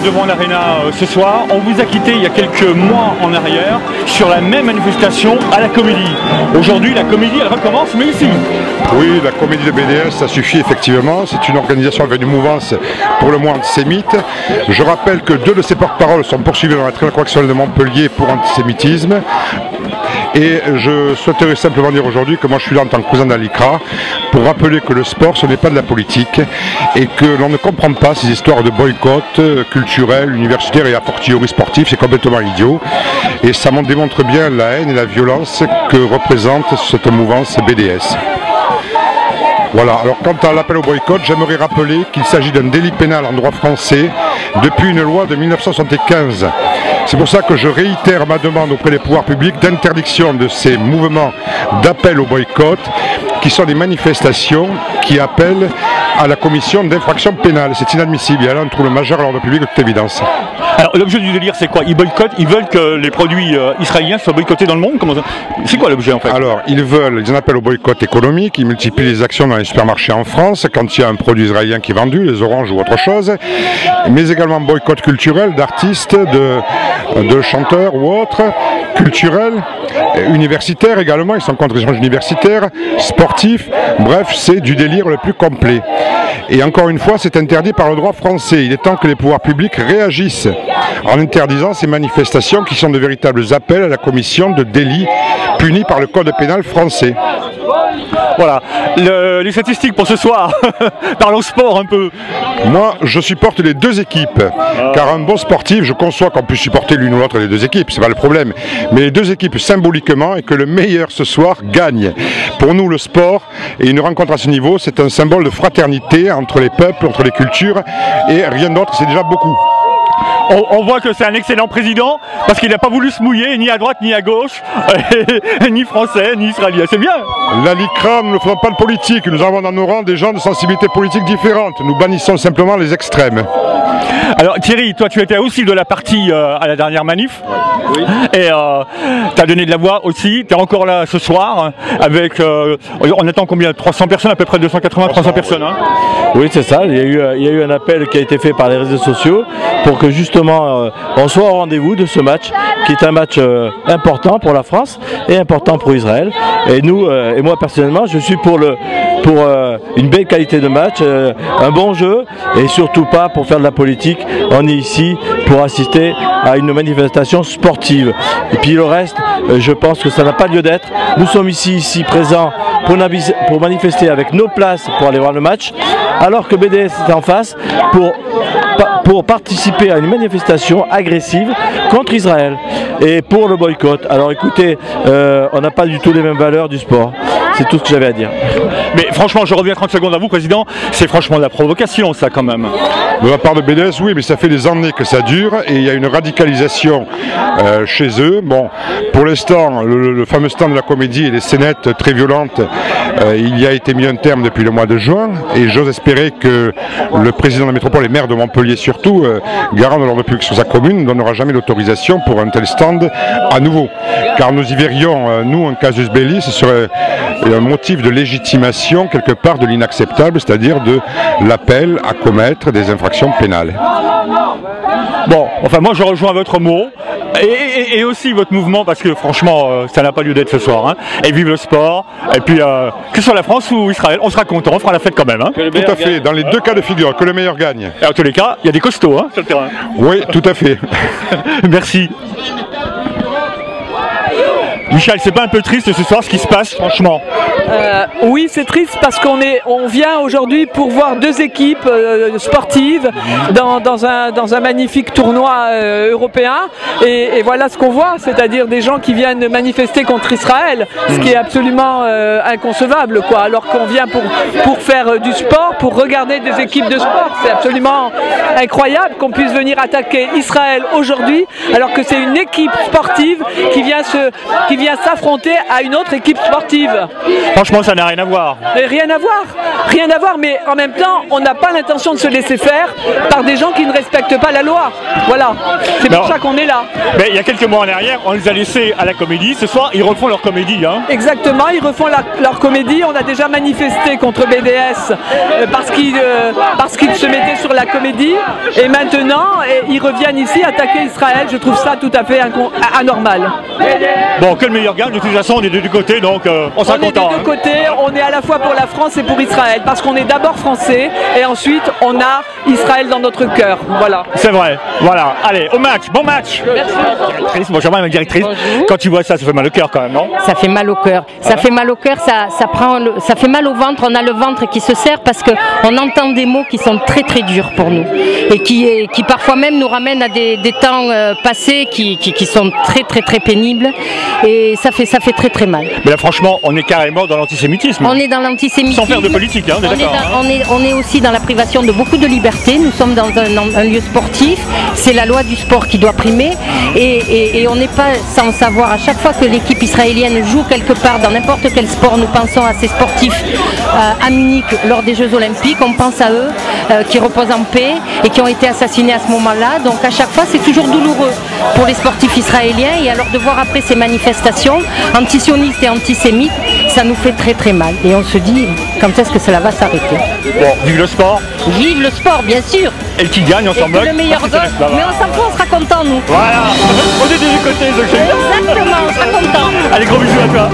devant l'Arena ce soir. On vous a quitté il y a quelques mois en arrière sur la même manifestation à la Comédie. Aujourd'hui, la Comédie, elle recommence, mais ici. Oui, la Comédie de BDS, ça suffit effectivement. C'est une organisation avec une mouvance pour le moins antisémite. Je rappelle que 2 de ses porte-paroles sont poursuivis dans la tribunal correctionnelle de Montpellier pour antisémitisme. Et je souhaiterais simplement dire aujourd'hui que moi je suis là en tant que président de l'ICRA pour rappeler que le sport ce n'est pas de la politique et que l'on ne comprend pas ces histoires de boycott culturel, universitaire et a fortiori sportif, c'est complètement idiot. Et ça m'en démontre bien la haine et la violence que représente cette mouvance BDS. Voilà, alors quant à l'appel au boycott, j'aimerais rappeler qu'il s'agit d'un délit pénal en droit français depuis une loi de 1975. C'est pour ça que je réitère ma demande auprès des pouvoirs publics d'interdiction de ces mouvements d'appel au boycott qui sont des manifestations qui appellent à la commission d'infraction pénale. C'est inadmissible, il y a là un trouble majeur à l'ordre public de toute évidence. Alors l'objet du délire c'est quoi? Ils boycottent, ils veulent que les produits israéliens soient boycottés dans le monde? C'est quoi l'objet en fait? Alors ils en appellent au boycott économique, ils multiplient les actions dans les supermarchés en France quand il y a un produit israélien qui est vendu, les oranges ou autre chose, mais également boycott culturel d'artistes, de chanteurs ou autres, culturels, universitaires également, ils sont contre les échanges universitaires, sportifs, bref c'est du délire le plus complet. Et encore une fois, c'est interdit par le droit français. Il est temps que les pouvoirs publics réagissent en interdisant ces manifestations qui sont de véritables appels à la commission de délits punis par le code pénal français. Voilà, les statistiques pour ce soir, parlons sport un peu. Moi, je supporte les 2 équipes, car un bon sportif, je conçois qu'on puisse supporter l'une ou l'autre des 2 équipes, c'est pas le problème. Mais les 2 équipes symboliquement, et que le meilleur ce soir gagne. Pour nous, le sport, et une rencontre à ce niveau, c'est un symbole de fraternité entre les peuples, entre les cultures, et rien d'autre, c'est déjà beaucoup. On voit que c'est un excellent président parce qu'il n'a pas voulu se mouiller ni à droite ni à gauche, ni français ni israélien, c'est bien. La LICRA, nous ne faisons pas de politique, nous avons dans nos rangs des gens de sensibilité politique différentes, nous bannissons simplement les extrêmes. Alors Thierry, toi tu étais aussi de la partie à la dernière manif, oui. Et tu as donné de la voix aussi, tu es encore là ce soir, avec, on attend combien? 300 personnes, à peu près 280-300 personnes hein. Oui c'est ça, il y a eu un appel qui a été fait par les réseaux sociaux pour que justement on soit au rendez-vous de ce match, qui est un match important pour la France et important pour Israël. Et nous, et moi personnellement, je suis pour une belle qualité de match, un bon jeu et surtout pas pour faire de la politique. On est ici pour assister à une manifestation sportive. Et puis le reste, je pense que ça n'a pas lieu d'être. Nous sommes ici présents pour manifester avec nos places pour aller voir le match, alors que BDS est en face pour participer à une manifestation agressive contre Israël et pour le boycott. Alors écoutez, on n'a pas du tout les mêmes valeurs du sport. C'est tout ce que j'avais à dire. Mais franchement, je reviens 30 secondes à vous, Président, c'est franchement de la provocation ça quand même. De la part de BDS, oui, mais ça fait des années que ça dure et il y a une radicalisation chez eux. Bon, pour l'instant, le fameux stand de la Comédie et les scénettes très violentes, il y a été mis un terme depuis le mois de juin et j'ose espérer que le président de la métropole et maire de Montpellier surtout, garant de l'ordre public sur sa commune, ne donnera jamais l'autorisation pour un tel stand à nouveau. Car nous y verrions, nous, un casus belli, ce serait un motif de légitimation quelque part de l'inacceptable, c'est-à-dire de l'appel à commettre des infractions pénales. Bon, enfin moi je rejoins votre mot et aussi votre mouvement parce que franchement ça n'a pas lieu d'être ce soir hein. Et vive le sport et puis que ce soit la France ou Israël, on sera content, on fera la fête quand même hein. Tout à fait, dans les 2 cas de figure, que le meilleur gagne. Et en tous les cas, il y a des costauds hein, sur le terrain. Oui, tout à fait. Merci. Michel, c'est pas un peu triste ce soir ce qui se passe franchement? Oui, c'est triste parce qu'on vient aujourd'hui pour voir 2 équipes sportives dans un magnifique tournoi européen et voilà ce qu'on voit, c'est-à-dire des gens qui viennent manifester contre Israël, ce qui est absolument inconcevable quoi, alors qu'on vient pour faire du sport, pour regarder des équipes de sport. C'est absolument incroyable qu'on puisse venir attaquer Israël aujourd'hui alors que c'est une équipe sportive qui vient vient s'affronter à une autre équipe sportive. Franchement, ça n'a rien à voir. Mais rien à voir, mais en même temps, on n'a pas l'intention de se laisser faire par des gens qui ne respectent pas la loi. Voilà, c'est pour ça qu'on est là. Mais il y a quelques mois en arrière, on les a laissés à la comédie. Ce soir, ils refont leur comédie. Hein. Exactement, ils refont leur comédie. On a déjà manifesté contre BDS parce qu'ils se mettaient sur la comédie. Et maintenant, ils reviennent ici attaquer Israël. Je trouve ça tout à fait anormal. Bon, que le meilleur gagne. De toute façon, on est des deux côtés, donc on sera content. On est des deux côtés. On est à la fois pour la France et pour Israël. Parce qu'on est d'abord français et ensuite on a Israël dans notre cœur. Voilà. C'est vrai. Voilà. Allez, au match. Bon match. Merci. Directrice, bonjour madame la directrice. Bonjour. Quand tu vois ça fait mal au cœur quand même, non? Ça fait mal au cœur. Ça fait mal au cœur, ça fait mal au ventre. On a le ventre qui se serre parce qu'on entend des mots qui sont très très durs pour nous et qui parfois même nous ramènent à des temps passés qui sont très très très pénibles et ça fait très très mal. Mais là franchement, on est carrément dans l'antisémitisme. On est dans l'antisémitisme. Sans faire de politique, hein, on est aussi dans la privation de beaucoup de libertés. Nous sommes dans un lieu sportif. C'est la loi du sport qui doit primer et on n'est pas sans savoir à chaque fois que l'équipe israélienne joue quelque part dans n'importe quel sport, nous pensons à ces sportifs à Munich lors des Jeux Olympiques, on pense à eux qui reposent en paix et qui ont été assassinés à ce moment-là. Donc à chaque fois c'est toujours douloureux pour les sportifs israéliens et alors de voir après ces manifestations antisionistes et antisémites, ça nous fait très très mal et on se dit quand est-ce que cela va s'arrêter. Bon, vive le sport. Vive le sport bien sûr. Et qui gagne ensemble. Le meilleur goal, mais on s'en fout, on sera content nous. Voilà, on est des deux côtés. Exactement, on sera content. Allez, gros bisous à toi.